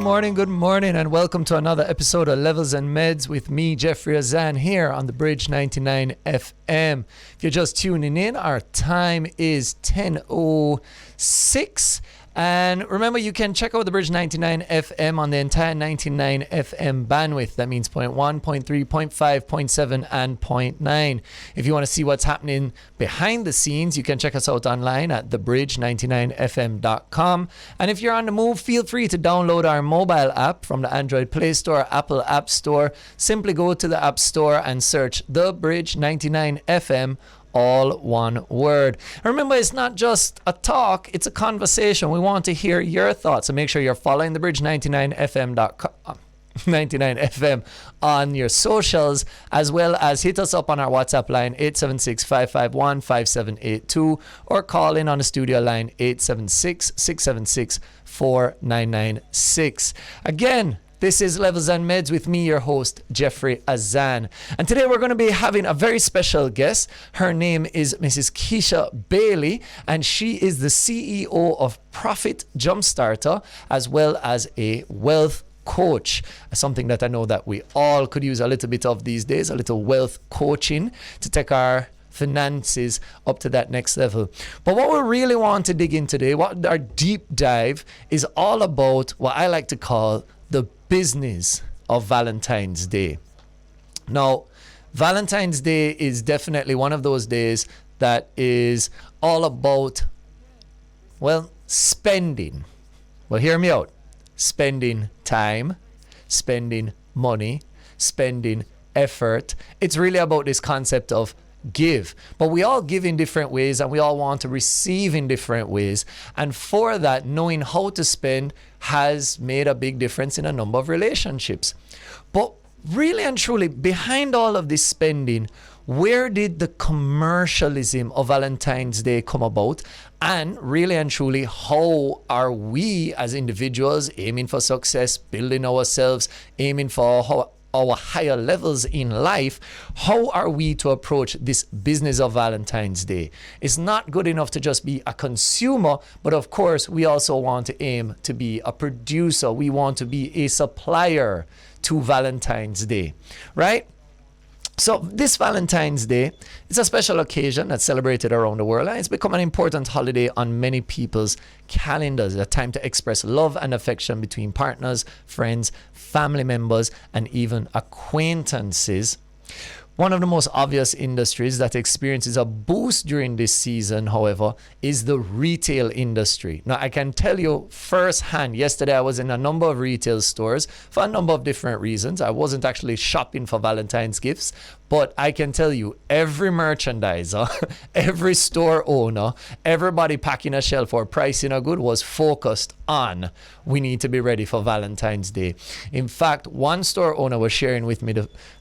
good morning, and welcome to another episode of Levels and Meds with me, Jeffrey Azan, here on the Bridge 99 FM. If you're just tuning in, our time is 10:06. And remember, you can check out the Bridge 99 FM on the entire 99 FM bandwidth. That means 0.1, 0.3, 0.5, 0.7, and 0.9. If you want to see what's happening behind the scenes, you can check us out online at thebridge99fm.com. And if you're on the move, feel free to download our mobile app from the Android Play Store, Apple App Store. Simply go to the App Store and search The Bridge 99 FM, all one word. Remember, it's not just a talk, it's a conversation. We want to hear your thoughts, so make sure you're following the Bridge 99fm.com 99 FM on your socials, as well as hit us up on our WhatsApp line 876-551-5782, or call in on the studio line 876-676-4996. Again, this is Levels and Meds with me, your host, Jeffrey Azan. And today we're going to be having a very special guest. Her name is Mrs. Keisha Bailey, and she is the CEO of Profit Jumpstarter, as well as a wealth coach. Something that I know that we all could use a little bit of these days, a little wealth coaching to take our finances up to that next level. But what we really want to dig in today, what our deep dive is all about, what I like to call the business of Valentine's Day. Now, Valentine's Day is definitely one of those days that is all about, well, spending. Well, hear me out. Spending time, spending money, spending effort. It's really about this concept of give. But we all give in different ways, and we all want to receive in different ways. And for that, knowing how to spend has made a big difference in a number of relationships. But really and truly, behind all of this spending, where did the commercialism of Valentine's Day come about? And really and truly, how are we as individuals aiming for success, building ourselves, aiming for our higher levels in life? How are we to approach this business of Valentine's Day? It's not good enough to just be a consumer, but of course, we also want to aim to be a producer. We want to be a supplier to Valentine's Day, right? So this Valentine's Day is a special occasion that's celebrated around the world, and it's become an important holiday on many people's calendars, a time to express love and affection between partners, friends, family members, and even acquaintances. One of the most obvious industries that experiences a boost during this season, however, is the retail industry. Now, I can tell you firsthand, yesterday I was in a number of retail stores for a number of different reasons. I wasn't actually shopping for Valentine's gifts, but I can tell you every merchandiser, every store owner, everybody packing a shelf or pricing a good was focused on, we need to be ready for Valentine's Day. In fact, one store owner was sharing with me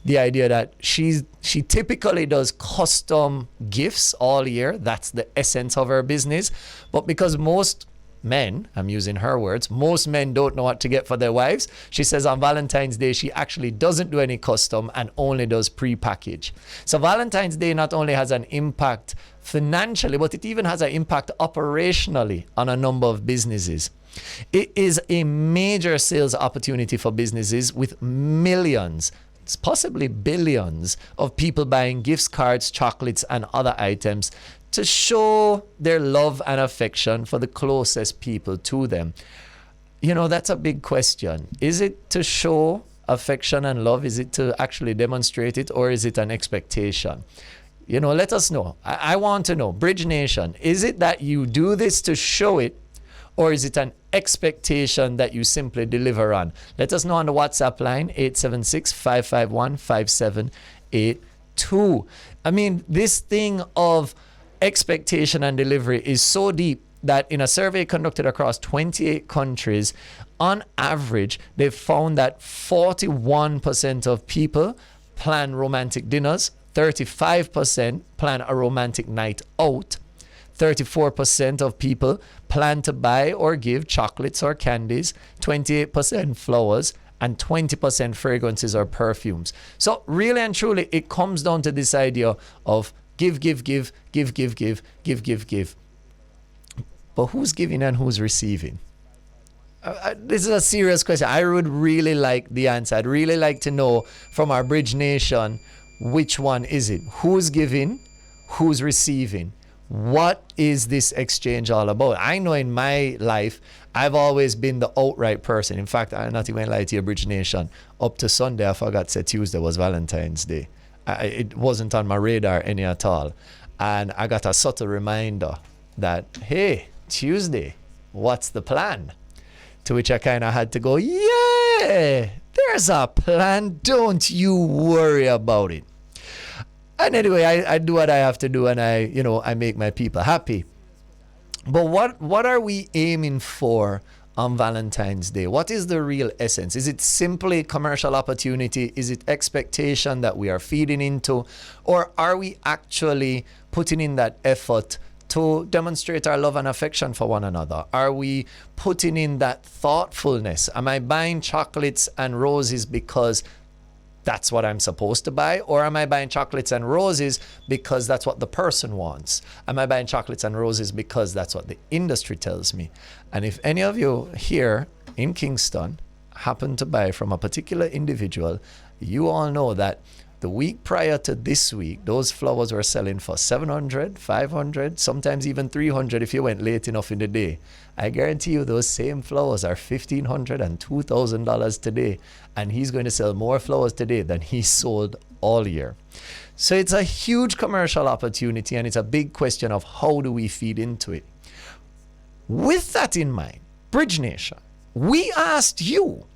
the idea that she typically does custom gifts all year. That's the essence of her business. But because most men, I'm using her words, most men don't know what to get for their wives, she says on Valentine's Day she actually doesn't do any custom and only does pre-package. So Valentine's Day not only has an impact financially, but it even has an impact operationally on a number of businesses. It is a major sales opportunity for businesses with millions, possibly billions of people buying gifts, cards, chocolates, and other items to show their love and affection for the closest people to them. You know, that's a big question. Is it to show affection and love? Is it to actually demonstrate it, or is it an expectation? You know, let us know. I want to know. Bridge Nation, is it that you do this to show it, or is it an expectation that you simply deliver on? Let us know on the WhatsApp line, 876-551-5782. I mean, this thing of expectation and delivery is so deep that in a survey conducted across 28 countries, on average, they found that 41% of people plan romantic dinners, 35% plan a romantic night out, 34% of people plan to buy or give chocolates or candies, 28% flowers, and 20% fragrances or perfumes. So really and truly, it comes down to this idea of give. But who's giving and who's receiving? this is a serious question. I would really like the answer. I'd really like to know from our Bridge Nation, which one is it? Who's giving? Who's receiving? What is this exchange all about? I know in my life, I've always been the outright person. In fact, I'm not even going to lie to you, Bridge Nation. Up to Sunday, I forgot to say Tuesday was Valentine's Day. It wasn't on my radar any at all. And I got a subtle reminder that, hey, Tuesday, what's the plan? To which I kind of had to go, yeah, there's a plan. Don't you worry about it. And anyway, I do what I have to do, and I make my people happy. But what are we aiming for on Valentine's Day? What is the real essence? Is it simply commercial opportunity? Is it expectation that we are feeding into? Or are we actually putting in that effort to demonstrate our love and affection for one another? Are we putting in that thoughtfulness? Am I buying chocolates and roses because that's what I'm supposed to buy? Or am I buying chocolates and roses because that's what the person wants? Am I buying chocolates and roses because that's what the industry tells me? And if any of you here in Kingston happen to buy from a particular individual, you all know that the week prior to this week, those flowers were selling for $700, $500, sometimes even $300 if you went late enough in the day. I guarantee you those same flowers are $1,500 and $2,000 today. And he's going to sell more flowers today than he sold all year. So it's a huge commercial opportunity, and it's a big question of how do we feed into it. With that in mind, Bridge Nation, we asked you,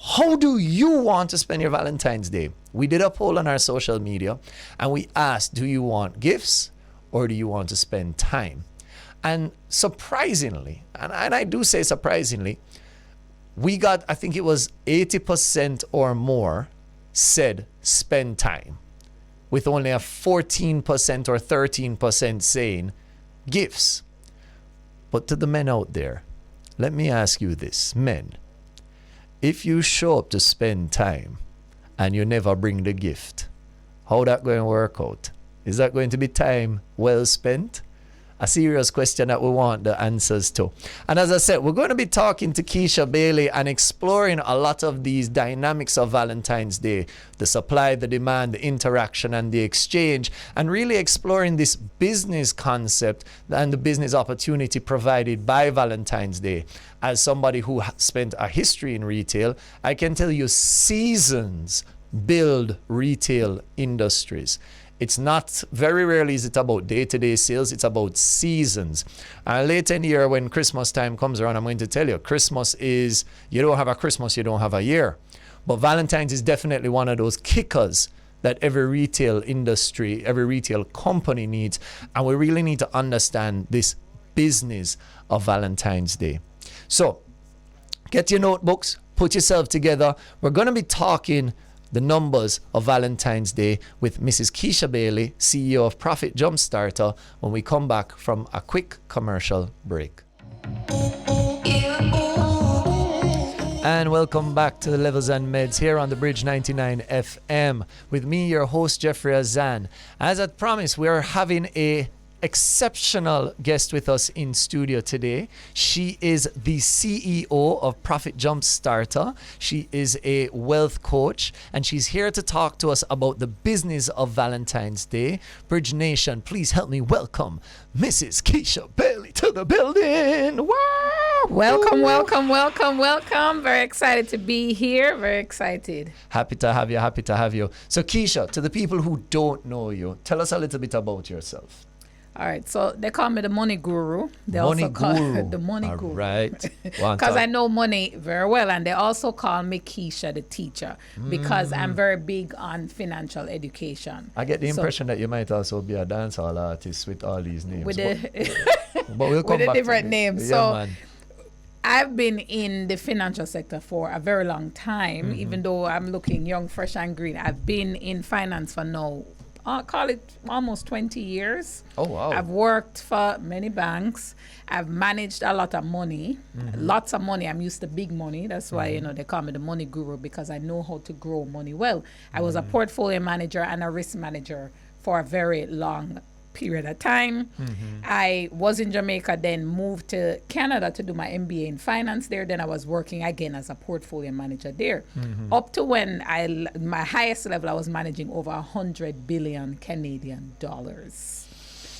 how do you want to spend your Valentine's Day? We did a poll on our social media, and we asked, do you want gifts or do you want to spend time? And surprisingly, and I do say surprisingly, we got, I think it was 80% or more said spend time, with only a 14% or 13% saying gifts. But to the men out there, let me ask you this, men. If you show up to spend time and you never bring the gift, how that going to work out? Is that going to be time well spent? A serious question that we want the answers to. And as I said, we're going to be talking to Keisha Bailey and exploring a lot of these dynamics of Valentine's Day, the supply, the demand, the interaction, and the exchange, and really exploring this business concept and the business opportunity provided by Valentine's Day. As somebody who spent a history in retail, I can tell you seasons build retail industries. It's not, very rarely is it about day-to-day sales, it's about seasons. Later in the year when Christmas time comes around, I'm going to tell you, Christmas is, you don't have a Christmas, you don't have a year. But Valentine's is definitely one of those kickers that every retail industry, every retail company needs. And we really need to understand this business of Valentine's Day. So, get your notebooks, put yourself together. We're going to be talking the numbers of Valentine's Day with Mrs. Keisha Bailey, CEO of Profit Jumpstarter, when we come back from a quick commercial break. And welcome back to the Levels and Meds here on the Bridge 99 FM with me, your host, Jeffrey Azan. As I promised, we are having a exceptional guest with us in studio today. She is the CEO of Profit Jumpstarter. She is a wealth coach, and she's here to talk to us about the business of Valentine's Day. Bridge Nation, please help me welcome Mrs. Keisha Bailey to the building. Wow! Welcome, welcome, welcome, welcome. Very excited to be here. Very excited. Happy to have you. Happy to have you. So Keisha, to the people who don't know you, tell us a little bit about yourself. All right, so they call me the money guru. They Money also call guru. the money All guru. right. Because I know money very well, and they also call me Keisha the teacher because I'm very big on financial education. I get the impression that you might also be a dancehall artist with all these names. With but we'll come with back a different to name. Yeah, So man. I've been in the financial sector for a very long time, even though I'm looking young, fresh, and green. I've been in finance for now, call it almost 20 years. Oh, wow. I've worked for many banks. I've managed a lot of money, lots of money. I'm used to big money. That's why, they call me the money guru, because I know how to grow money well. I was a portfolio manager and a risk manager for a very long period of time. I was in Jamaica, then moved to Canada to do my MBA in finance there. Then I was working again as a portfolio manager there. Up to when my highest level, I was managing over 100 billion Canadian dollars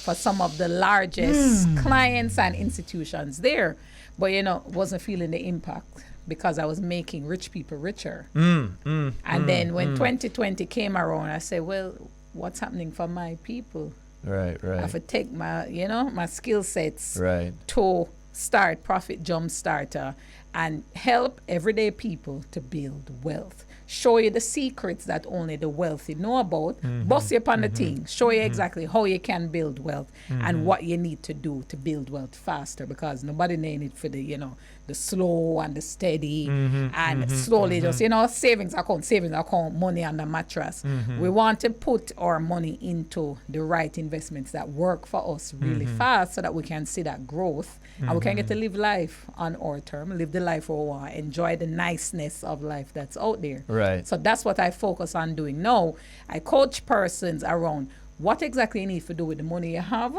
for some of the largest clients and institutions there. But, wasn't feeling the impact because I was making rich people richer. And then when 2020 came around, I said, well, what's happening for my people? Right. I have to take my, my skill sets Right. to start Profit Jump Starter and help everyday people to build wealth. Show you the secrets that only the wealthy know about. Bust you upon the thing. Show you exactly how you can build wealth and what you need to do to build wealth faster, because nobody need it for the, the slow and the steady and slowly just, savings account, money on the mattress. We want to put our money into the right investments that work for us really fast so that we can see that growth and we can get to live life on our term, live the life we want, enjoy the niceness of life that's out there. Right. So that's what I focus on doing now. I coach persons around what exactly you need to do with the money you have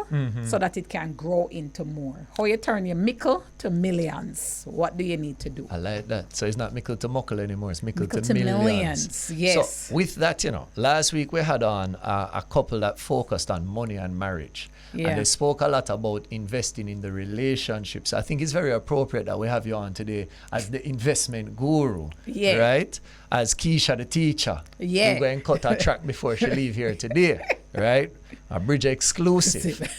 so that it can grow into more. How you turn your mickle to millions. What do you need to do? I like that. So it's not mickle to muckle anymore. It's mickle to to millions. millions. Yes. So with that, last week we had on a couple that focused on money and marriage. Yeah. And they spoke a lot about investing in the relationships. I think it's very appropriate that we have you on today as the investment guru. Yeah. Right? As Keisha the teacher. Yeah. We're going to cut her track before she leave here today. Right? A bridge exclusive.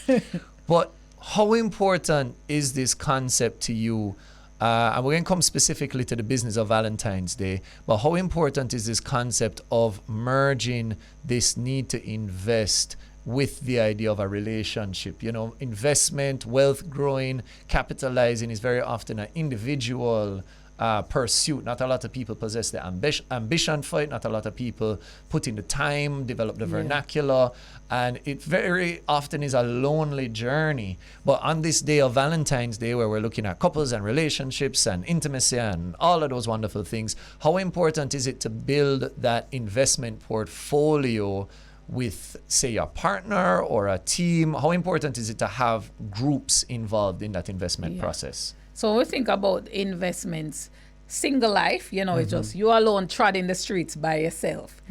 But how important is this concept to you? And we're going to come specifically to the business of Valentine's Day, but how important is this concept of merging this need to invest with the idea of a relationship? Investment, wealth growing, capitalizing is very often an individual pursuit. Not a lot of people possess the ambition for it. Not a lot of people put in the time, develop the vernacular, and it very often is a lonely journey. But on this day of Valentine's Day, where we're looking at couples and relationships and intimacy and all of those wonderful things, how important is it to build that investment portfolio with, say, a partner or a team? How important is it to have groups involved in that investment process? So when we think about investments, single life, it's just you alone trotting the streets by yourself.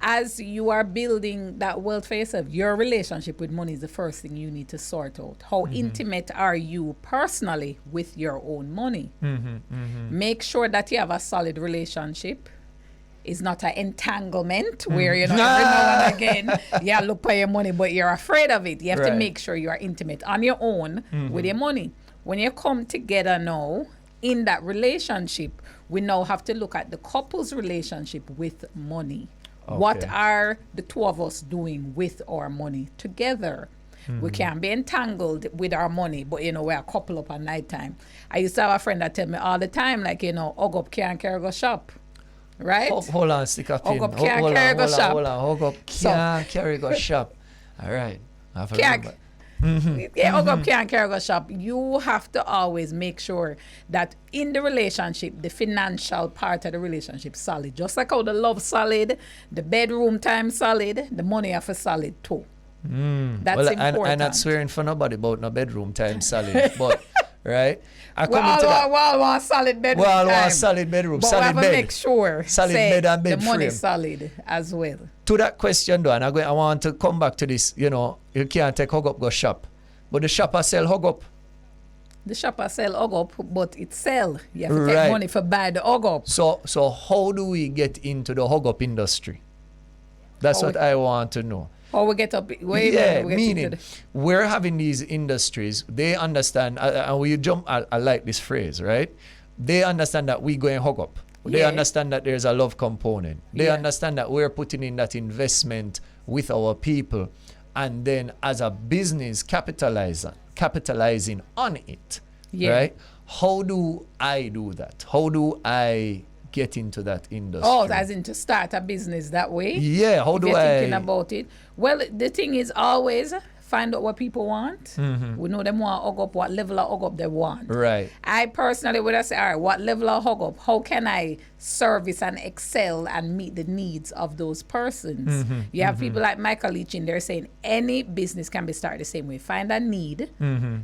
As you are building that wealth for yourself, your relationship with money is the first thing you need to sort out. How intimate are you personally with your own money? Make sure that you have a solid relationship. It's not an entanglement where, every now and again, you look for your money, but you're afraid of it. You have to make sure you are intimate on your own with your money. When you come together now in that relationship, we now have to look at the couple's relationship with money. Okay. What are the two of us doing with our money together? We can't be entangled with our money, but we're a couple up at night time. I used to have a friend that tell me all the time, like, hug up can't carry go shop. Right? Hold on, stick up in. Hug up can't carry go shop. Hold on. Hug up can't carry go shop. All right. I have to remember. Hug up can't carry go shop. You have to always make sure that in the relationship, the financial part of the relationship solid. Just like how the love solid, the bedroom time solid, the money have a solid too. That's important. I'm not swearing for nobody about no bedroom time solid, but right? We all want solid bedroom time. We all want solid bedroom, but solid we have bed. to make sure solid bed and bed the money frame. solid as well. To that question though, and I want to come back to this, you can't take hug up go shop. But the shopper sell hug up. The shopper sell hug up, but it sell. You have to take money for buy the hug up. So how do we get into the hug up industry? That's what I want to know. How we get up? Meaning we're having these industries. They understand, and we jump. I like this phrase, right? They understand that we go and hug up. They understand that there's a love component. They understand that we're putting in that investment with our people, and then as a business capitalizing on it, right? How do I do that? How do I get into that industry? Oh, as in to start a business that way? Yeah, how do I? Thinking about it. Well, the thing is always find out what people want. We know them want to hug up, what level of hug up they want. Right. I personally would say, all right, what level of hug up? How can I service and excel and meet the needs of those persons. You have people like Michael Leach in there saying any business can be started the same way. Find a need,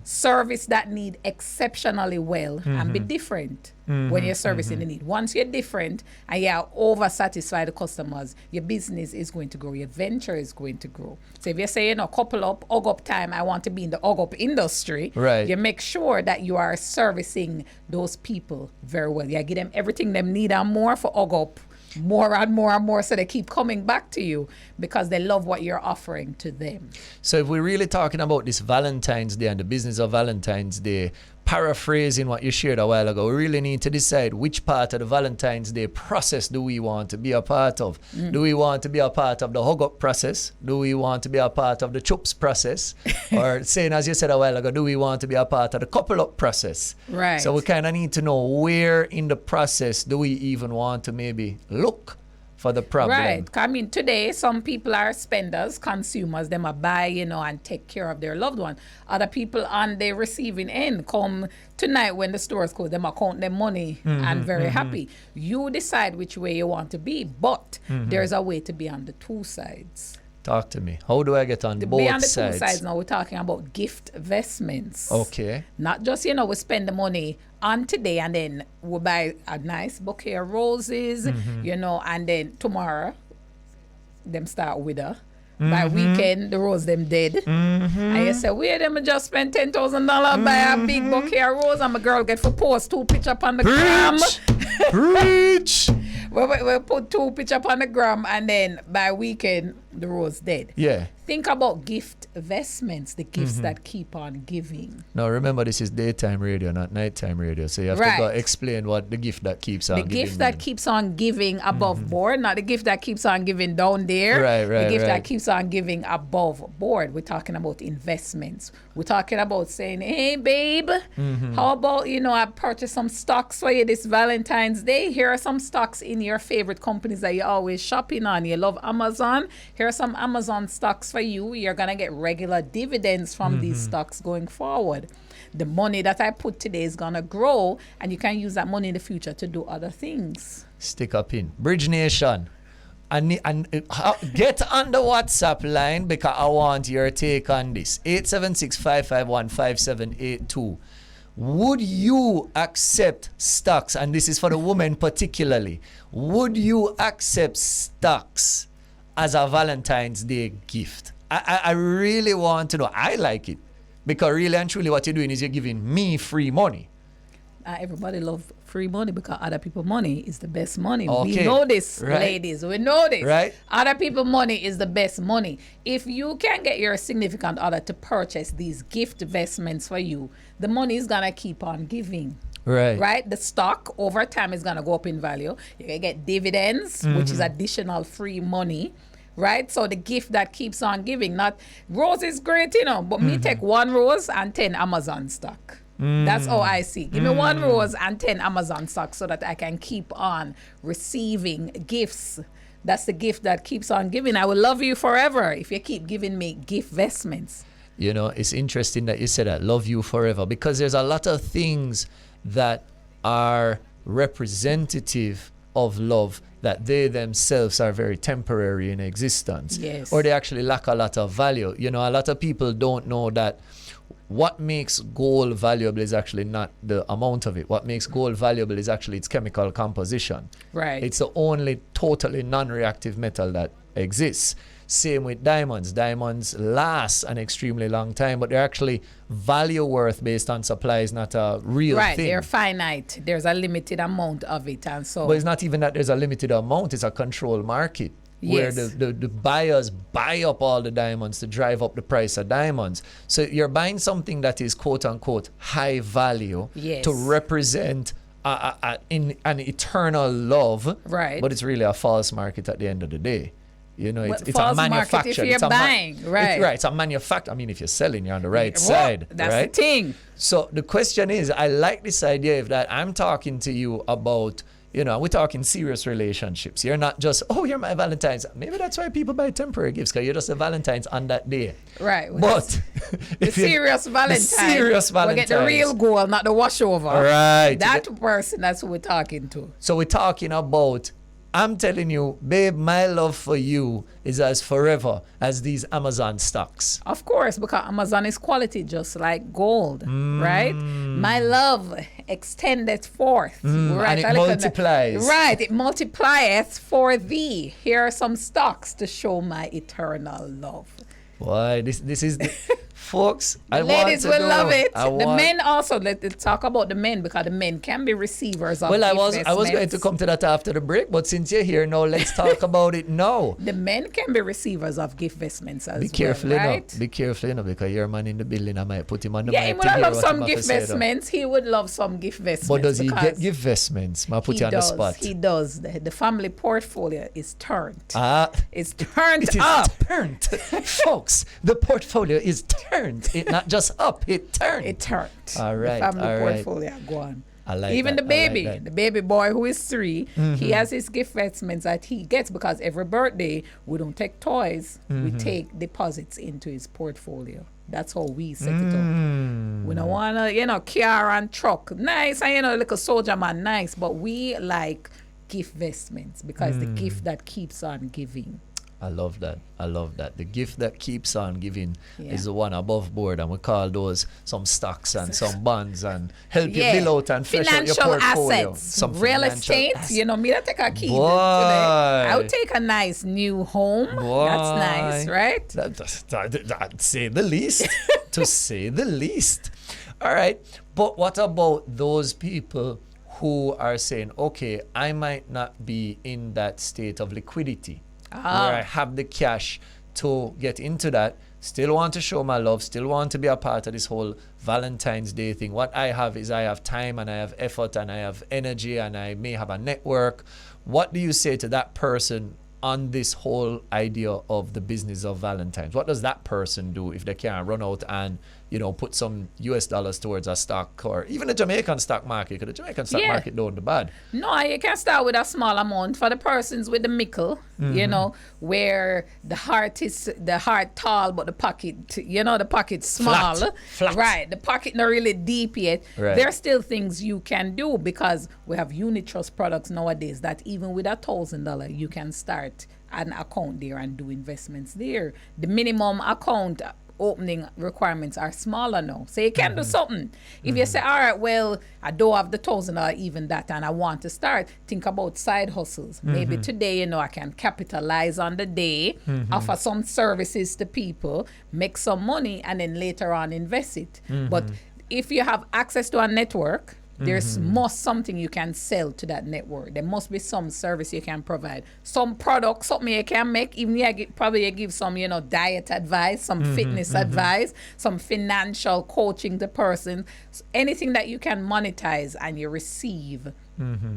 service that need exceptionally well, and be different when you're servicing the need. Once you're different and you're over satisfy the customers, your business is going to grow, your venture is going to grow. So if you're saying couple up, hug up time, I want to be in the hug up industry, right, you make sure that you are servicing those people very well. You give them everything they need and more for hug up, more and more and more, so they keep coming back to you because they love what you're offering to them. So if we're really talking about this Valentine's Day and the business of Valentine's Day, paraphrasing what you shared a while ago, we really need to decide which part of the Valentine's Day process do we want to be a part of. Do we want to be a part of the hug-up process? Do we want to be a part of the chups process? Or saying, as you said a while ago, do we want to be a part of the couple-up process? Right. So we kind of need to know where in the process do we even want to maybe look for the problem. Right. I mean, today, some people are spenders, consumers. Them are buy, and take care of their loved one. Other people on the receiving end come tonight when the stores close. Them are count their money and very happy. You decide which way you want to be, but there's a way to be on the two sides. Talk to me. How do I get on both sides? Be on the two sides now. We're talking about gift investments. Okay. Not just, we spend the money on today and then we buy a nice bouquet of roses, and then tomorrow, them start wither. By weekend, the rose them dead. And you say, wait, them just spend $10,000 buy a big bouquet of rose and my girl get for post 2 pictures up on the gram. Preach! We put 2 pictures up on the gram and then by weekend, the rose dead. Yeah. Think about gift investments, the gifts that keep on giving. Now remember, this is daytime radio, not nighttime radio. So you have to go explain what the gift that keeps on giving. The gift that keeps on giving above board, not the gift that keeps on giving down there. Right, the gift that keeps on giving above board. We're talking about investments. We're talking about saying, hey, babe, how about, I purchased some stocks for you this Valentine's Day. Here are some stocks in your favorite companies that you're always shopping on. You love Amazon. Here are some Amazon stocks for you. You're going to get regular dividends from these stocks going forward. The money that I put today is going to grow, and you can use that money in the future to do other things. Stick up in. Bridge Nation. And get on the WhatsApp line because I want your take on this. 876-551-5782. Would you accept stocks? And this is for the women particularly. Would you accept stocks as a Valentine's Day gift? I really want to know. I like it because really and truly what you're doing is you're giving me free money. Everybody love free money because other people money is the best money. Okay. We know this, Right. ladies. We know this. Right. Other people money is the best money. If you can get your significant other to purchase these gift investments for you, the money is going to keep on giving. Right. Right? The stock over time is going to go up in value. You're going to get dividends, which is additional free money. Right? So the gift that keeps on giving. Not rose is great, but me take 1 rose and 10 Amazon stock. That's how I see. Give me 1 rose and 10 Amazon stock so that I can keep on receiving gifts. That's the gift that keeps on giving. I will love you forever if you keep giving me gift investments. It's interesting that you said that, love you forever, because there's a lot of things that are representative of love that they themselves are very temporary in existence. Yes. Or they actually lack a lot of value. A lot of people don't know that what makes gold valuable is actually not the amount of it. What makes gold valuable is actually its chemical composition. Right. It's the only totally non-reactive metal that exists. Same with diamonds. Diamonds last an extremely long time, but they're actually value worth based on supply is not a real Right, thing. they're finite. There's a limited amount of it, and so. But it's not even that there's a limited amount. It's a controlled market where Yes. the buyers buy up all the diamonds to drive up the price of diamonds. So you're buying something that is quote unquote high value Yes. to represent in an eternal love. Right. But it's really a false market at the end of the day. It's a false manufacturer. market if you're buying, right. It's a manufacturer. I mean, if you're selling, you're on the right side. That's right? the thing. So the question is, I like this idea of that I'm talking to you about we're talking serious relationships. You're not just, oh, you're my Valentine's. Maybe that's why people buy temporary gifts, because you're just a Valentine's on that day. Right. But the serious Valentine. We get the real goal, not the washover. Right. That person, that's who we're talking to. So we're talking about, I'm telling you, babe, my love for you is as forever as these Amazon stocks. Of course, because Amazon is quality, just like gold, right? My love extendeth forth. Right? And it multiplies. Right, it multiplieth for thee. Here are some stocks to show my eternal love. Why? This is the, folks. Ladies will love it. The men also. Let's talk about the men, because the men can be receivers of. Well, I was going to come to that after the break, but since you're here now, let's talk about it now. The men can be receivers of gift vestments as Be careful, well, right? Be careful, because you're a man in the building. I might put him on the mic. mic. Yeah, he would love some gift vestments. He would love some gift vestments. But does he get gift vestments? I put you on the spot. He does. The family portfolio is turned. It's turned it is up. Turned, folks. The portfolio is turned. It not just up. It turned. It turned. All right. The family all portfolio. Right. Go on. I like Even that. the baby, like the baby boy who is 3, he has his gift vestments that he gets, because every birthday we don't take toys, we take deposits into his portfolio. That's how we set it up. We don't want to, car and truck, nice, and like a soldier man, nice, but we like gift vestments, because the gift that keeps on giving. I love that. The gift that keeps on giving is the one above board, and we call those some stocks and some bonds, and help you build out and flesh out your portfolio. Assets, some real estate. Me that take a key Boy. today. I would take a nice new home. Boy. That's nice, right? That say the least. To say the least. All right. But what about those people who are saying, okay, I might not be in that state of liquidity where I have the cash to get into that, still want to show my love, still want to be a part of this whole Valentine's Day thing. What I have is I have time, and I have effort, and I have energy, and I may have a network. What do you say to that person on this whole idea of the business of Valentine's? What does that person do if they can't run out and put some US dollars towards a stock, or even the Jamaican stock market? Because the Jamaican stock market don't do bad. No, you can start with a small amount for the persons with the mickle, where the heart tall, but the pocket, the pocket small. Flat. Right, the pocket not really deep yet. Right. There are still things you can do, because we have unit trust products nowadays that even with $1,000, you can start an account there and do investments there. The minimum account opening requirements are smaller now, so you can do something. If you say, all right, well, I don't have the $1,000 even that, and I want to start, think about side hustles. Maybe today, I can capitalize on the day, offer some services to people, make some money, and then later on invest it. But if you have access to a network, there's must something you can sell to that network. There must be some service you can provide, some product, something you can make. Even you give some, diet advice, some fitness advice, some financial coaching to person, anything that you can monetize and you receive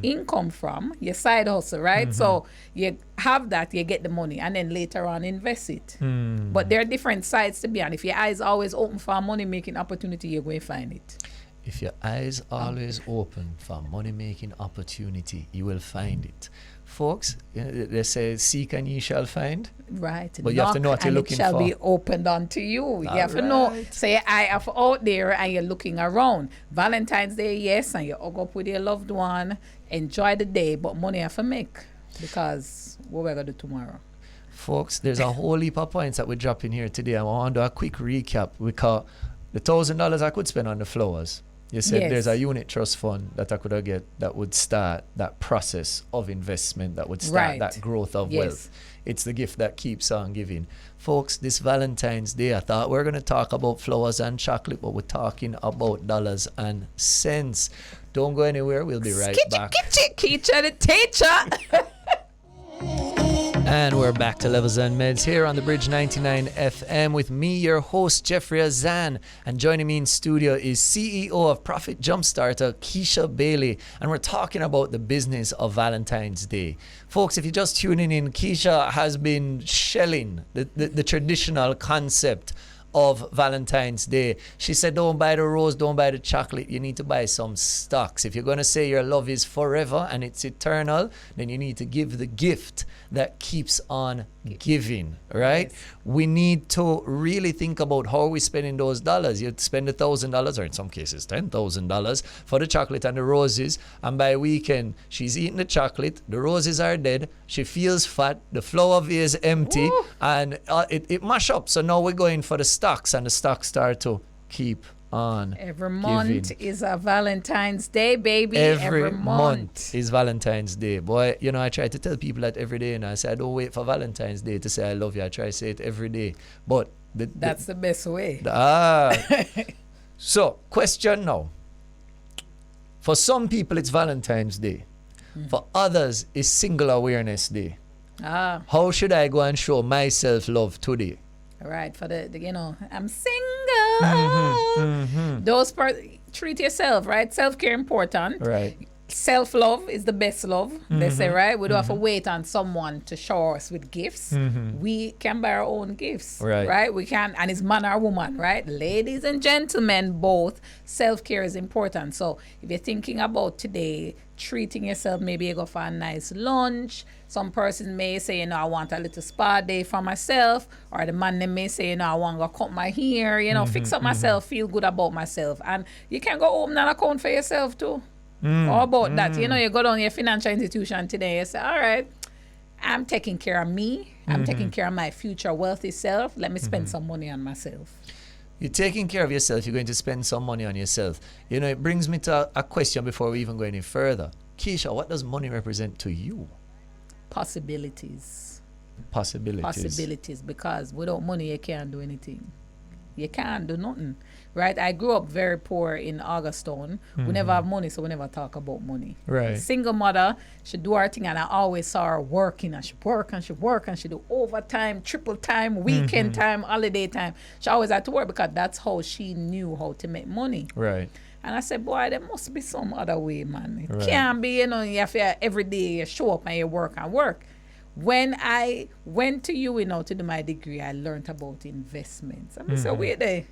income from your side hustle, right? So you have that, you get the money, and then later on invest it. But there are different sides to be on. If your eyes always open for a money making opportunity, you're going to find it. If your eyes always open for money-making opportunity, you will find it. Folks, they say, seek and ye shall find. Right. But you have to know what you're looking for. It shall be opened unto you. You have to know. So your eye are out there and you're looking around. Valentine's Day, yes, and you hug up with your loved one. Enjoy the day, but money have to make, because what we're going to do tomorrow. Folks, there's a whole heap of points that we're dropping here today. I want to do a quick recap. Because the $1,000 I could spend on the flowers. You said there's a unit trust fund that I could get that would start that process of investment, that would start that growth of wealth. It's the gift that keeps on giving. Folks, this Valentine's Day, I thought we were going to talk about flowers and chocolate, but we're talking about dollars and cents. Don't go anywhere. We'll be right back. Keisha the teacher. And we're back to Levels and Medz here on the Bridge 99 FM with me, your host, Jeffrey Azan. And joining me in studio is CEO of Profit Jumpstarter, Keisha Bailey. And we're talking about the business of Valentine's Day. Folks, if you're just tuning in, Keisha has been shelling the traditional concept of Valentine's Day. She said, don't buy the rose, don't buy the chocolate. You need to buy some stocks. If you're going to say your love is forever and it's eternal, then you need to give the gift that keeps on giving, right? Yes. We need to really think about how are we spending those dollars. You spend $1,000 or in some cases $10,000 for the chocolate and the roses, and by weekend she's eating the chocolate, the roses are dead, she feels fat, the flower vase is empty. Woo. And it mash up. So now we're going for the stocks, and the stocks start to keep on Every month giving. is a Valentine's Day, baby. Every month is Valentine's Day. Boy, you know, I try to tell people that every day, and I say I don't wait for Valentine's Day to say I love you. I try to say it every day. But That's the best way. So, question now. For some people, it's Valentine's Day. For others, it's Single Awareness Day. How should I go and show myself love today? All right, for the I'm single. Those treat yourself, right? Self-care important. Right. Self-love is the best love, they say, right? We don't have to wait on someone to shower us with gifts. We can buy our own gifts, right? We can, and it's man or woman, right? Ladies and gentlemen, both, self-care is important. So if you're thinking about today, treating yourself, maybe you go for a nice lunch. Some person may say, I want a little spa day for myself. Or the man, they may say, I want to go cut my hair, fix up myself, feel good about myself. And you can go open an account for yourself too. How about that? You go down to your financial institution today, you say, all right, I'm taking care of me. I'm taking care of my future wealthy self. Let me spend some money on myself. You're taking care of yourself. You're going to spend some money on yourself. It brings me to a question before we even go any further. Keisha, what does money represent to you? Possibilities. Possibilities. Because without money, you can't do anything. You can't do nothing. Right? I grew up very poor in Augustone. We never have money, so we never talk about money. Right. Single mother, she do her thing, and I always saw her working, and she work, and she do overtime, triple time, weekend time, holiday time. She always had to work because that's how she knew how to make money. Right. And I said, boy, there must be some other way, man. It can't be, you have to, every day you show up and you work and work. When I went to UNO to do my degree, I learned about investments. I said, wait there.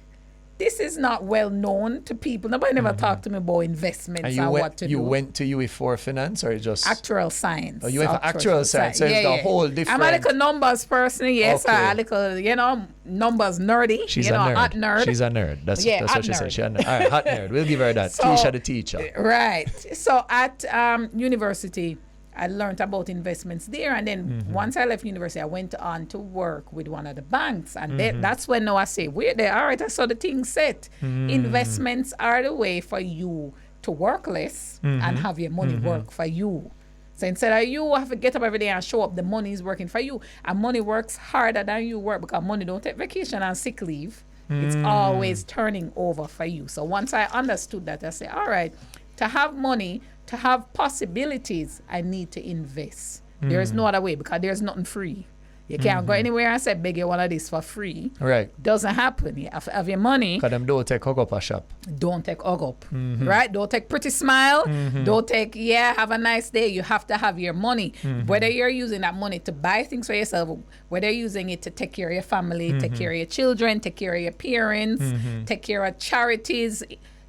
This is not well known to people. Nobody never talked to me about investments and what to do. You went to UE for finance or just actuarial science? Oh, you went for actuarial science. So it's the whole different. I'm a little numbers person, yes. Okay. A little, numbers nerdy. She's a nerd. Hot nerd. She's a nerd. That's what she said. She's a nerd. All right, hot nerd. We'll give her that. So, Keisha the teacher. Right. So at university, I learned about investments there, and then once I left university, I went on to work with one of the banks, and that's when now I say, wait there, all right, I saw the thing set. Investments are the way for you to work less and have your money work for you. So instead of you have to get up every day and show up, the money is working for you, and money works harder than you work because money don't take vacation and sick leave. It's always turning over for you. So once I understood that, I say, all right, to have money, to have possibilities, I need to invest. There is no other way because there's nothing free. You can't go anywhere and say, beg you one of this for free. Right. Doesn't happen. You have to have your money. Because them don't take hug up a shop. Don't take hug up. Right? Don't take pretty smile. Don't take, have a nice day. You have to have your money. Whether you're using that money to buy things for yourself, whether you're using it to take care of your family, take care of your children, take care of your parents, take care of charities,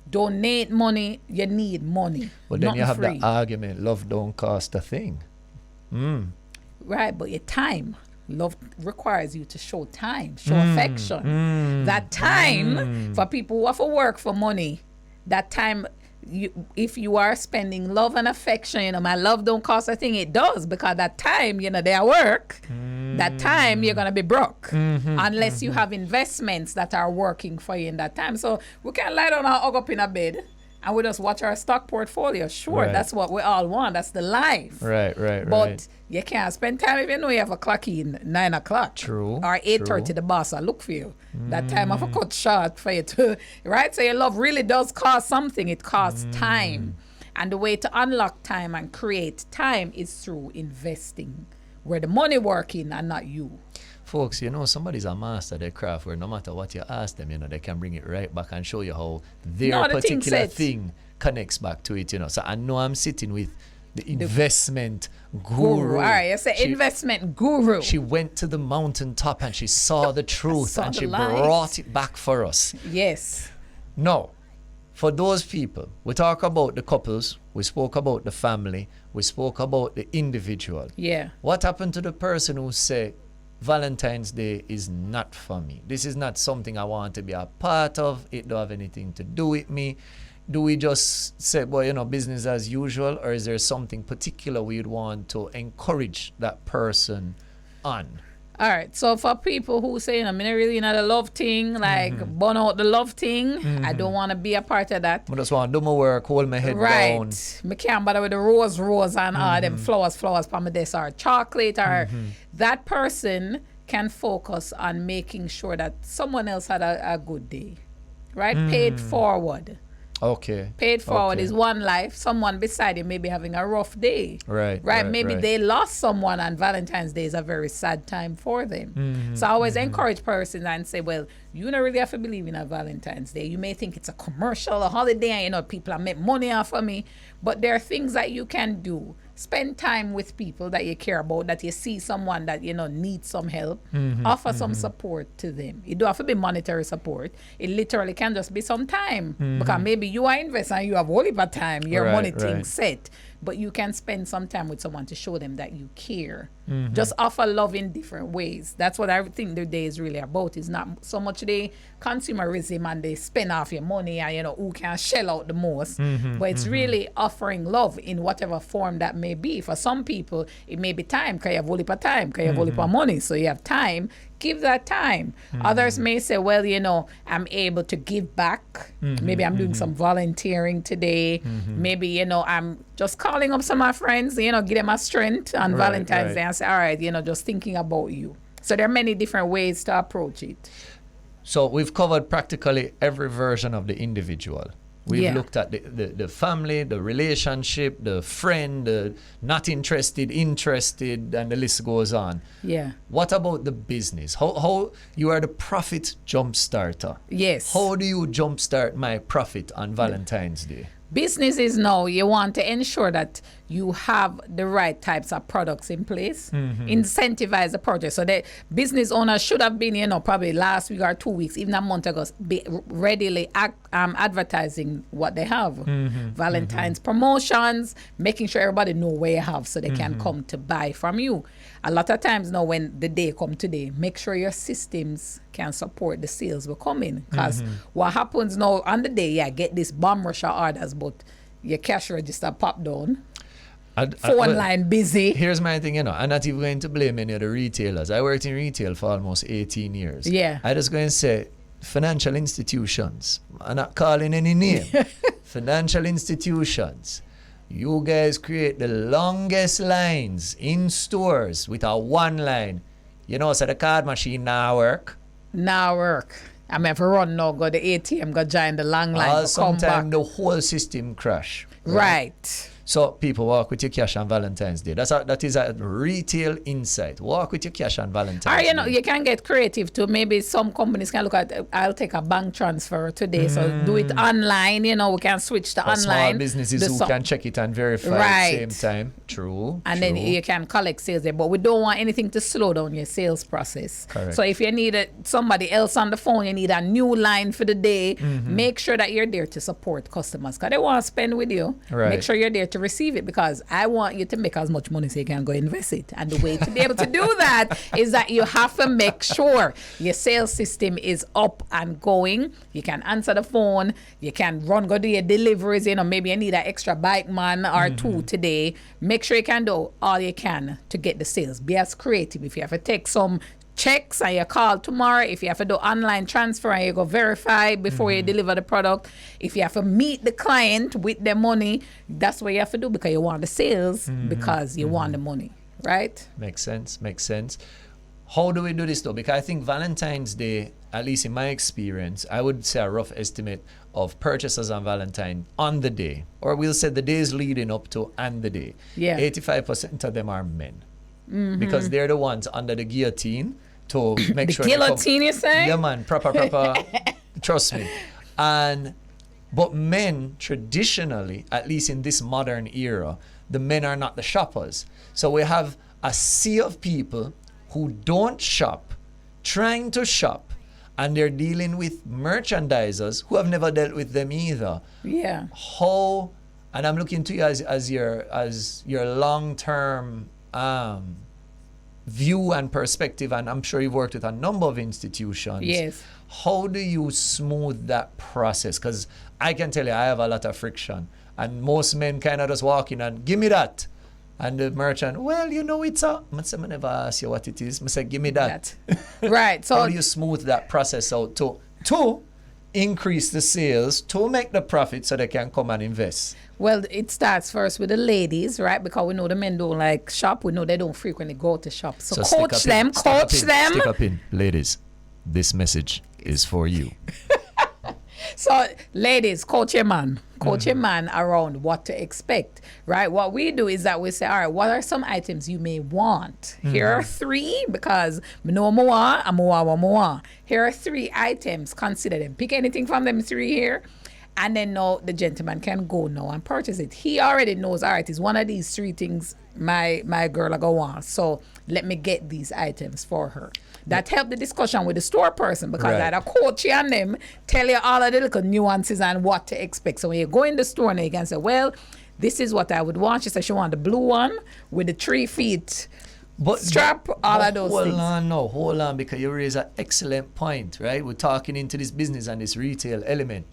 donate money, you need money. But then Nothing you have free. the argument, love don't cost a thing. Right, but your time. Love requires you to show time, show affection. That time, for people who have to work for money, that time, if you are spending love and affection, my love don't cost a thing, it does, because that time, they are work. That time, you're going to be broke unless you have investments that are working for you in that time. So we can't lie down and hug up in a bed and we just watch our stock portfolio. Sure, that's what we all want. That's the life. Right. But you can't spend time if you know you have a clock in 9 o'clock. True. Or 8:30, the boss will look for you. That time of a cut short for you to, right? So your love really does cost something. It costs time. And the way to unlock time and create time is through investing, where the money working and not you. Folks, somebody's a master at their craft where no matter what you ask them, they can bring it right back and show you how their particular thing connects back to it, So I know I'm sitting with the investment Guru. All right, you say investment guru. She went to the mountaintop and she saw the truth and she brought it back for us. Yes. No. For those people, we talk about the couples, we spoke about the family, we spoke about the individual. Yeah. What happened to the person who say, Valentine's Day is not for me? This is not something I want to be a part of. It don't have anything to do with me. Do we just say, well, you know, business as usual, or is there something particular we'd want to encourage that person on? All right, so for people who say, I'm not really not a love thing, like burn out the love thing, I don't want to be a part of that. I just want to do my work, hold my head down. Right. I can't bother with the rose and all them flowers for my desk or chocolate or that person can focus on making sure that someone else had a good day. Right? Paid forward. Okay. Paid forward is one life. Someone beside you may be having a rough day. Right. Maybe they lost someone and Valentine's Day is a very sad time for them. So I always encourage persons and say, well, you don't really have to believe in a Valentine's Day. You may think it's a commercial, a holiday, and you know, people are make money off of me. But there are things that you can do. Spend time with people that you care about, that you see someone that, you know, needs some help. Offer some support to them. It don't have to be monetary support. It literally can just be some time. Because maybe you are investing and you have whole heap of time, your money thing set. But you can spend some time with someone to show them that you care. Just offer love in different ways. That's what I think the day is really about. It's not so much the consumerism and they spend off your money and, you know, who can shell out the most. But it's really offering love in whatever form that may be. For some people, it may be time, because you have whole heap of time, because you have whole heap of money. So you have time. Give that time. Others may say, well, you know, I'm able to give back. Maybe I'm doing some volunteering today. Maybe, you know, I'm just calling up some of my friends, you know, give them a strength on Valentine's Day and say, all right, you know, just thinking about you. So there are many different ways to approach it. So we've covered practically every version of the individual. We've looked at the family, the relationship, the friend, the not interested, interested, and the list goes on. Yeah. What about the business? How you are the profit jump starter? Yes. How do you jumpstart my profit on Valentine's Day? Businesses now, you want to ensure that you have the right types of products in place, incentivize the project. So the business owners should have been, you know, probably last week or 2 weeks, even a month ago, be readily advertising what they have. Valentine's promotions, making sure everybody know where you have so they can come to buy from you. A lot of times now when the day come today, make sure your systems can support the sales will come in. Because what happens now on the day, get this bomb rush of orders, but your cash register pop down. Phone line busy. Here's my thing, you know, I'm not even going to blame any of the retailers. I worked in retail for almost 18 years. Yeah. I just going to say financial institutions. I'm not calling any name. Financial institutions. You guys create the longest lines in stores with a one line. You know, so the card machine now work. Now work. I mean, if I run now, go to the ATM, go join the long line, sometimes the whole system crash. Right. So people walk with your cash on Valentine's Day. That is a retail insight. Walk with your cash on Valentine's Day. Or, you know, you can get creative too. Maybe some companies can look at, I'll take a bank transfer today. So do it online. You know, we can switch to online. Small businesses who can check it and verify at the same time. True. And then you can collect sales there. But we don't want anything to slow down your sales process. Correct. So if you need somebody else on the phone, you need a new line for the day, make sure that you're there to support customers. Because they want to spend with you. Right. Make sure you're there to receive it, because I want you to make as much money so you can go invest it. And the way to be able to do that is that you have to make sure your sales system is up and going. You can answer the phone. You can go do your deliveries. You know, maybe you need an extra bike man or two today. Make sure you can do all you can to get the sales. Be as creative. If you have to take some checks and you call tomorrow, if you have to do online transfer and you go verify before you deliver the product, if you have to meet the client with the money, that's what you have to do, because you want the sales, because you want the money, right? Makes sense. How do we do this though? Because I think Valentine's Day, at least in my experience, I would say a rough estimate of purchases on Valentine on the day, or we'll say the days leading up to and the day. 85% of them are men. Because they're the ones under the guillotine to make sure. The guillotine, you say? Yeah, man, proper. Trust me. But men traditionally, at least in this modern era, the men are not the shoppers. So we have a sea of people who don't shop, trying to shop, and they're dealing with merchandisers who have never dealt with them either. Yeah. How, and I'm looking to you as your long-term view and perspective, and I'm sure you've worked with a number of institutions. Yes. How do you smooth that process? Because I can tell you, I have a lot of friction, and most men kind of just walk in and give me that. And the merchant, well, you know, it's a, I say, I never ask you what it is. I say, give me that. Right. So how do you smooth that process out to increase the sales, to make the profit so they can come and invest? Well, it starts first with the ladies, right? Because we know the men don't like shop. We know they don't frequently go to shop. So coach them, Stick up in. Ladies, this message is for you. So, ladies, coach your man. Coach your man around what to expect, right? What we do is that we say, all right, what are some items you may want? Here are 3, because we know more and more. Here are 3 items. Consider them. Pick anything from them 3 here. And then now the gentleman can go now and purchase it. He already knows, all right, it's one of these 3 things my girl I go on. So let me get these items for her. That helped the discussion with the store person, because Right. I had a coach and them tell you all of the little nuances and what to expect. So when you go in the store and you can say, well, this is what I would want. She said she wanted the blue one with the 3 feet strap, all of those things. Hold on, because you raise an excellent point, right? We're talking into this business and this retail element.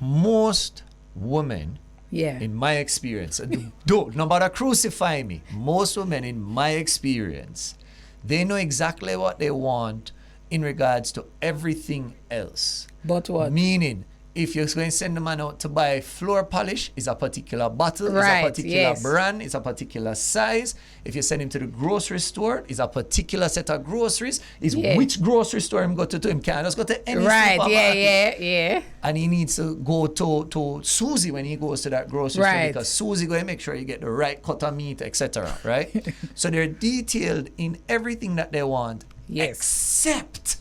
Most women, Yeah. in my experience, don't, no matter crucify me, most women in my experience, they know exactly what they want in regards to everything else. But what? Meaning, if you're going to send the man out to buy floor polish, it's a particular bottle, Right, it's a particular yes. brand, it's a particular size. If you send him to the grocery store, it's a particular set of groceries. It's Yeah. which grocery store him go to him. Can't just go to any Right, supermarket. yeah. And he needs to go to Susie when he goes to that grocery store, Right. because Susie going to make sure you get the right cut of meat, etc. Right? So they're detailed in everything that they want, Yes. except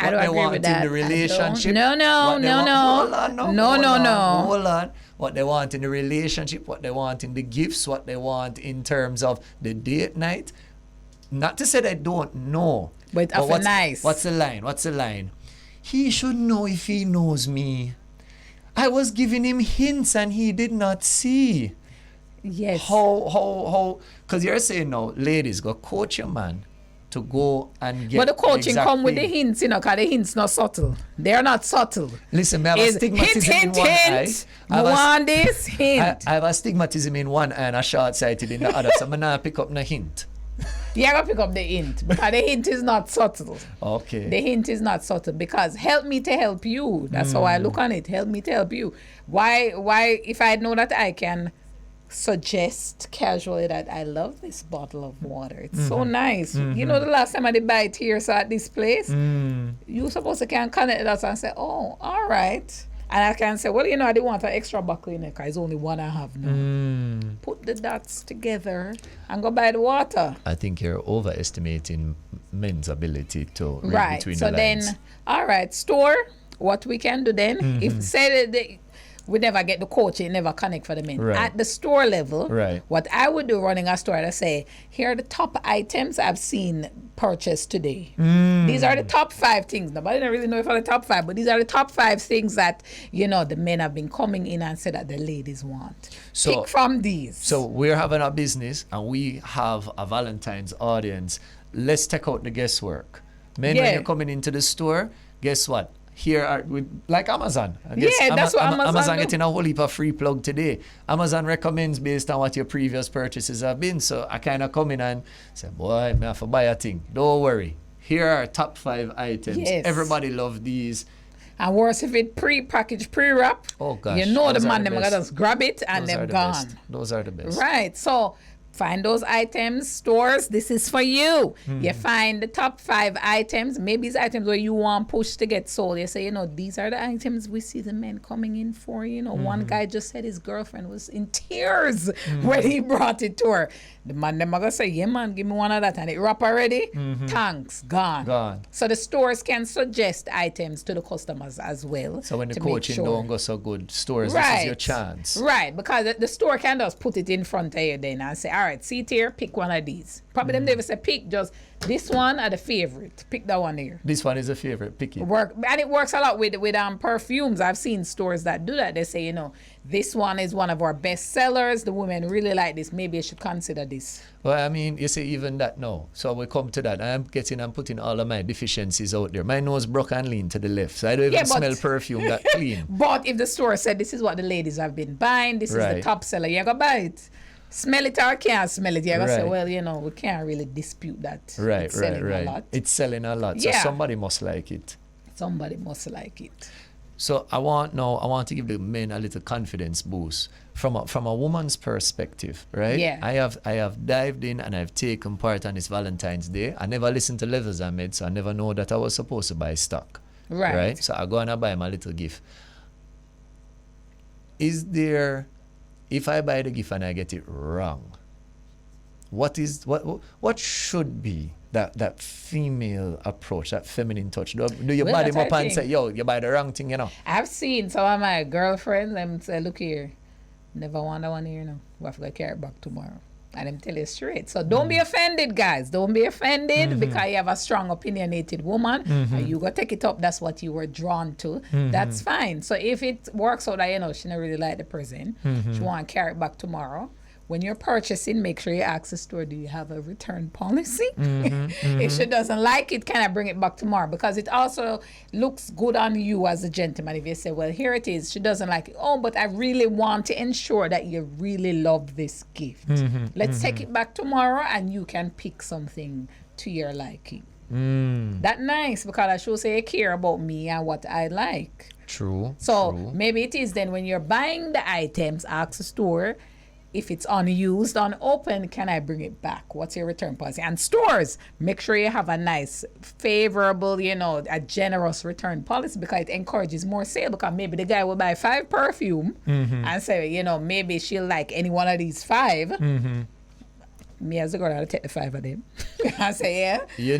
I what don't they agree want with in that. the relationship. No. What they want- No. Hold on. What they want in the relationship, what they want in the gifts, what they want in terms of the date night. Not to say they don't know. But often nice. What's the line? He should know if he knows me. I was giving him hints and he did not see. Yes. How? Because you're saying now, ladies, go coach your man to go and get. But the coaching exact come with the thing. hints, because the hints not subtle. They're not subtle. Listen, I have a It's stigmatism in one eye. hint. Want this hint. I have a stigmatism in one eye and a short-sighted in the other, so I'm not pick up no hint. You gotta pick up the hint, because the hint is not subtle. Okay. The hint is not subtle, because help me to help you. That's how I look on it. Help me to help you. Why? If I know that I can suggest casually that I love this bottle of water. It's so nice. You know, the last time I did buy it here, so at this place, you supposed to can connect us and say, oh, all right. And I can say, well, I didn't want an extra buckle in it, because it's only one I have now. Put the dots together and go buy the water. I think you're overestimating men's ability to read Right. between So the then, lines. all right, store, what we can do then, if say that we never get the coaching, never connect for the men. Right. At the store level, Right. what I would do running a store, I say, here are the top items I've seen purchased today. These are the top 5 things. Nobody don't really know if are the top 5, but these are the top 5 things that, the men have been coming in and said that the ladies want. So- Pick from these. So we're having a business and we have a Valentine's audience. Let's take out the guesswork. Men, when Yeah. you're coming into the store, guess what? Here are like Amazon. I guess Yeah, that's what Amazon do. getting a whole heap of free plug today. Amazon recommends based on what your previous purchases have been. So I kind of come in and say, boy, I have to buy a thing. Don't worry. Here are top 5 items. Yes. Everybody love these. And worse if it pre-packaged, pre-wrap. Oh gosh, You know the those are man the them best. gonna just grab it and Those are them the gone. best. Those are the best. Right. So Find those items, stores, this is for you. You find the top 5 items, maybe it's items where you want push to get sold. You say, you know, these are the items we see the men coming in for. You know, one guy just said his girlfriend was in tears when he brought it to her. The man them are gonna say, yeah man, give me one of that, and it wrap already. Thanks, gone. So the stores can suggest items to the customers as well. So when the coaching don't go so good, stores, this is your chance. Right, because the store can just put it in front of you then and say, all right, see it here, pick one of these. Probably them never say pick, just this one are the favorite. Pick that one here. This one is a favorite, pick it. And it works a lot with perfumes. I've seen stores that do that. They say, you know, this one is one of our best sellers. The women really like this. Maybe you should consider this. Well, I mean, you see, even that now. So we come to that. I'm putting all of my deficiencies out there. My nose broke and lean to the left. So I don't even smell perfume that clean. But if the store said, this is what the ladies have been buying, this is the top seller, you're going to buy it. Smell it or can't smell it. You're going to say, well, you know, we can't really dispute that. Right. It's selling a lot. It's selling a lot. So somebody must like it. Somebody must like it. So I want to give the men a little confidence boost from a woman's perspective, right? Yeah. I have dived in and I've taken part on this Valentine's Day. I never listened to Levels and Medz, so I never know that I was supposed to buy stock. Right. So I go and I buy my little gift. Is there, if I buy the gift and I get it wrong, what should be that female approach, that feminine touch? Do you buy them up and say, yo, you buy the wrong thing, you know? I've seen some of my girlfriends, them say, look here, never want that one here, you know. We have to carry it back tomorrow. And them tell you straight. So don't be offended, guys. Don't be offended because you have a strong, opinionated woman and you go take it up. That's what you were drawn to. That's fine. So if it works out that, you know, she don't really like the present, she want to carry it back tomorrow. When you're purchasing, make sure you ask the store, do you have a return policy? If she doesn't like it, can I bring it back tomorrow? Because it also looks good on you as a gentleman. If you say, well, here it is. She doesn't like it. Oh, but I really want to ensure that you really love this gift. Let's take it back tomorrow and you can pick something to your liking. That's nice because I should say you care about me and what I like. True. So maybe it is then when you're buying the items, ask the store, if it's unused, unopened, can I bring it back? What's your return policy? And stores, make sure you have a nice, favorable, you know, a generous return policy because it encourages more sale. Because maybe the guy will buy 5 perfume and say, you know, maybe she'll like any one of these 5. Me as a girl, I'll take the 5 of them. I say, yeah.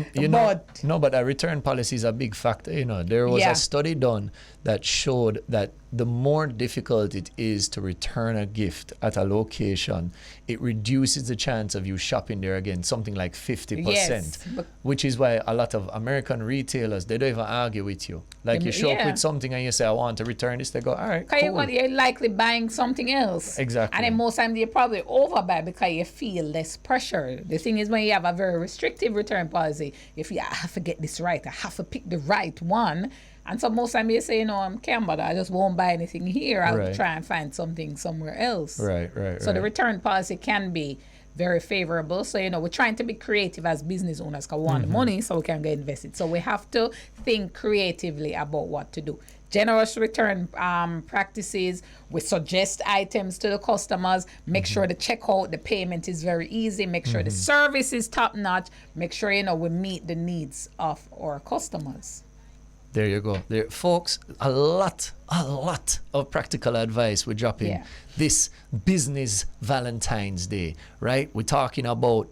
But a return policy is a big factor. You know, there was a study done that showed that the more difficult it is to return a gift at a location, it reduces the chance of you shopping there again, something like 50%. Yes, which is why a lot of American retailers, they don't even argue with you. Like you show up with something and you say, I want to return this, they go, all right, cool. You're likely buying something else. Exactly. And then most times you probably overbuy because you feel less pressure. The thing is when you have a very restrictive return policy, if you have to get this right, I have to pick the right one. And so most time you say, you know, I'm can't bother, I just won't buy anything here. I'll try and find something somewhere else. Right. So the return policy can be very favorable. So, you know, we're trying to be creative as business owners because we want the money so we can get invested. So we have to think creatively about what to do. Generous return practices. We suggest items to the customers. Make sure the checkout, the payment is very easy. Make sure the service is top notch. Make sure, you know, we meet the needs of our customers. There you go. There, folks, a lot of practical advice we're dropping this business Valentine's Day, right? We're talking about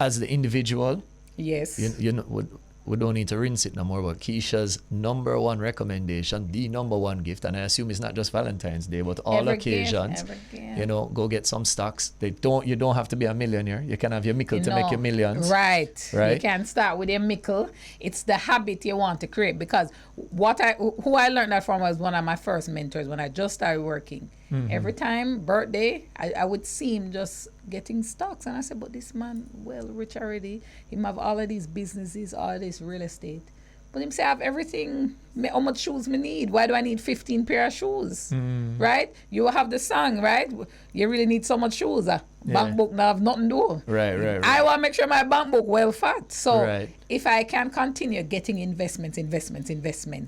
as the individual. Yes. You know, we don't need to rinse it no more, but Keisha's number one recommendation, the number one gift, and I assume it's not just Valentine's Day, but all occasions. You know, go get some stocks. You don't have to be a millionaire. You can have your mickle to make your millions. Right. You can start with your mickle. It's the habit you want to create because who I learned that from was one of my first mentors when I just started working. Every time birthday, I would see him just getting stocks. And I said, but this man, well, rich already. He have all of these businesses, all of this real estate. But him say, I have everything. How much shoes me need? Why do I need 15 pair of shoes? Right? You have the song, right? You really need so much shoes. Bank book now have nothing to do. Right. I want to make sure my bank book well fat. So Right. if I can continue getting investments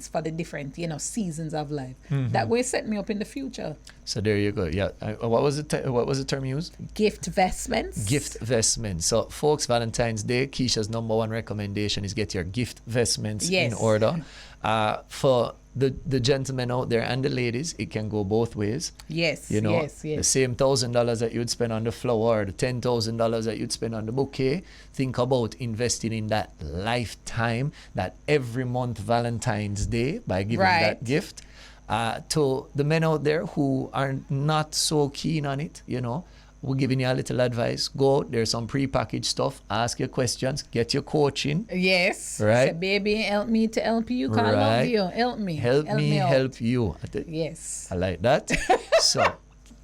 for the different, seasons of life, that will set me up in the future. So there you go. Yeah. What was the term you used? Gift vestments. Gift vestments. So folks, Valentine's Day, Keisha's number one recommendation is get your gift vestments in order. For the gentlemen out there and the ladies, it can go both ways. Yes. The same $1,000 that you'd spend on the flower, or the $10,000 that you'd spend on the bouquet. Think about investing in that lifetime, that every month Valentine's Day by giving that gift. To the men out there who are not so keen on it, we're giving you a little advice. Go, there's some pre-packaged stuff. Ask your questions. Get your coaching. Yes. Right. Say, baby, help me to help you. Cause I love you. Help me. Help me out. help you. Yes. I like that. So,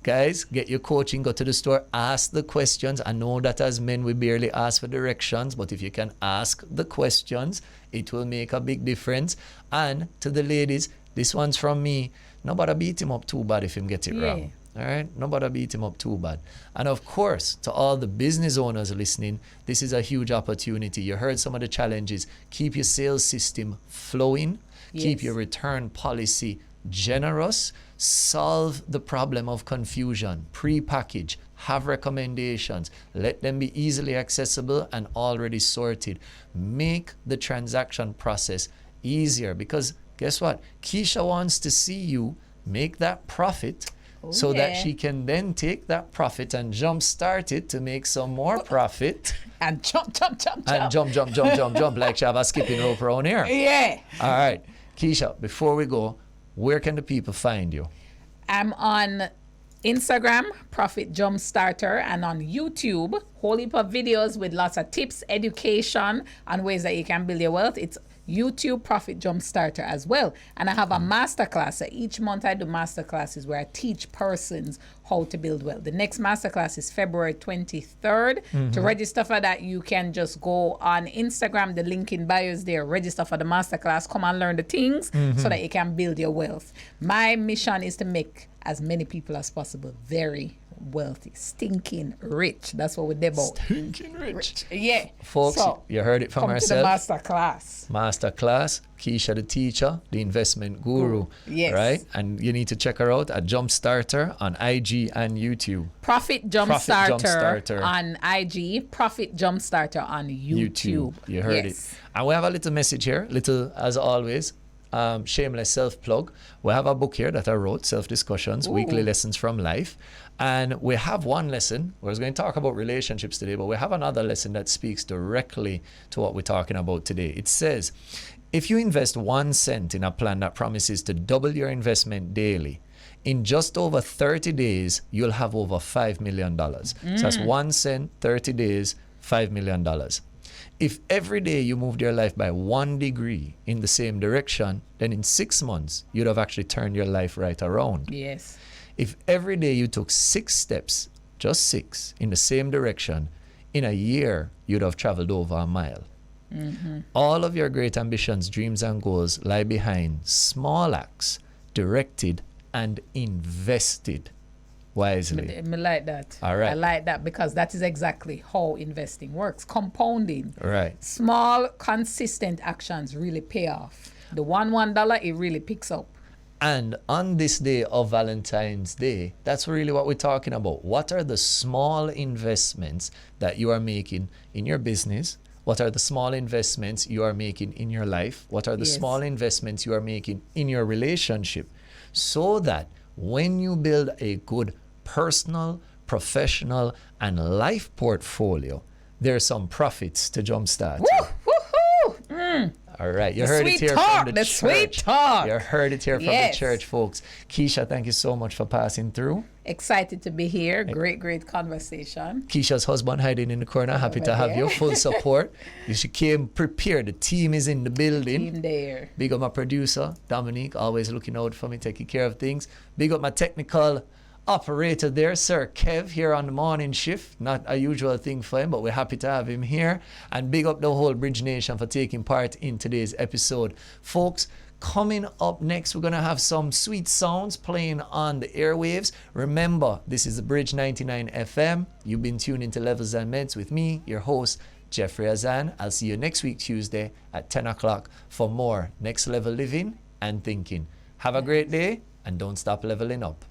guys, get your coaching. Go to the store. Ask the questions. I know that as men, we barely ask for directions. But if you can ask the questions, it will make a big difference. And to the ladies, this one's from me. Nobody beat him up too bad if him get it wrong. All right, nobody beat him up too bad. And of course, to all the business owners listening, this is a huge opportunity. You heard some of the challenges. Keep your sales system flowing. Keep your return policy generous. Solve the problem of confusion. Pre-package. Have recommendations. Let them be easily accessible and already sorted. Make the transaction process easier, because guess what? Keisha wants to see you make that profit. That she can then take that profit and jumpstart it to make some more profit. And jump. And jump like she have a skipping rope around here. Yeah. All right. Keisha, before we go, where can the people find you? I'm on Instagram, Profit Jumpstarter, and on YouTube, whole heap of videos with lots of tips, education, and ways that you can build your wealth. It's YouTube Profit Jumpstarter as well. And I have a masterclass. So each month I do masterclasses where I teach persons how to build wealth. The next masterclass is February 23rd. To register for that, you can just go on Instagram. The link in bio is there. Register for the masterclass. Come and learn the things so that you can build your wealth. My mission is to make as many people as possible very wealthy, stinking rich. That's what we're about. Stinking rich. Yeah. Folks, so, you heard it from herself. Come to the masterclass. Masterclass, Keisha the teacher, the investment guru. Yes. Right? And you need to check her out at Jumpstarter on IG and YouTube. Profit Jumpstarter on IG, Profit Jumpstarter on YouTube. You heard it. And we have a little message here, little as always. Shameless self-plug. We have a book here that I wrote, Self-Discussions, Weekly Lessons from Life. And we have one lesson. We're going to talk about relationships today, but we have another lesson that speaks directly to what we're talking about today. It says, if you invest 1 cent in a plan that promises to double your investment daily, in just over 30 days, you'll have over $5 million. So that's 1 cent, 30 days, $5 million. If every day you moved your life by 1 degree in the same direction, then in 6 months, you'd have actually turned your life right around. Yes. If every day you took 6 steps, just 6, in the same direction, in a year, you'd have traveled over a mile. All of your great ambitions, dreams, and goals lie behind small acts directed and invested wisely. I like that. All right. I like that because that is exactly how investing works. Compounding. Right. Small, consistent actions really pay off. The $1, it really picks up. And on this day of Valentine's Day, that's really what we're talking about. What are the small investments that you are making in your business? What are the small investments you are making in your life? What are the small investments you are making in your relationship? So that when you build a good personal, professional, and life portfolio, there's some profits to jumpstart. All right, you heard it here from the church. Sweet talk. You heard it here from the church, folks. Keisha, thank you so much for passing through. Excited to be here. Great conversation. Keisha's husband hiding in the corner. Happy to have you. Full support. She came prepared. The team is in the building. Team there. Big up my producer, Dominique, always looking out for me, taking care of things. Big up my technical operator there, Sir Kev, here on the morning shift. Not a usual thing for him, but we're happy to have him here. And big up the whole Bridge Nation for taking part in today's episode. Folks, Coming up next, we're going to have some sweet sounds playing on the airwaves. Remember, this is the Bridge 99 FM. You've been tuned into Levels and Meds with me, your host, Jeffrey Azan. I'll see you next week, Tuesday at 10 o'clock for more Next Level Living and Thinking. Have a great day and don't stop leveling up.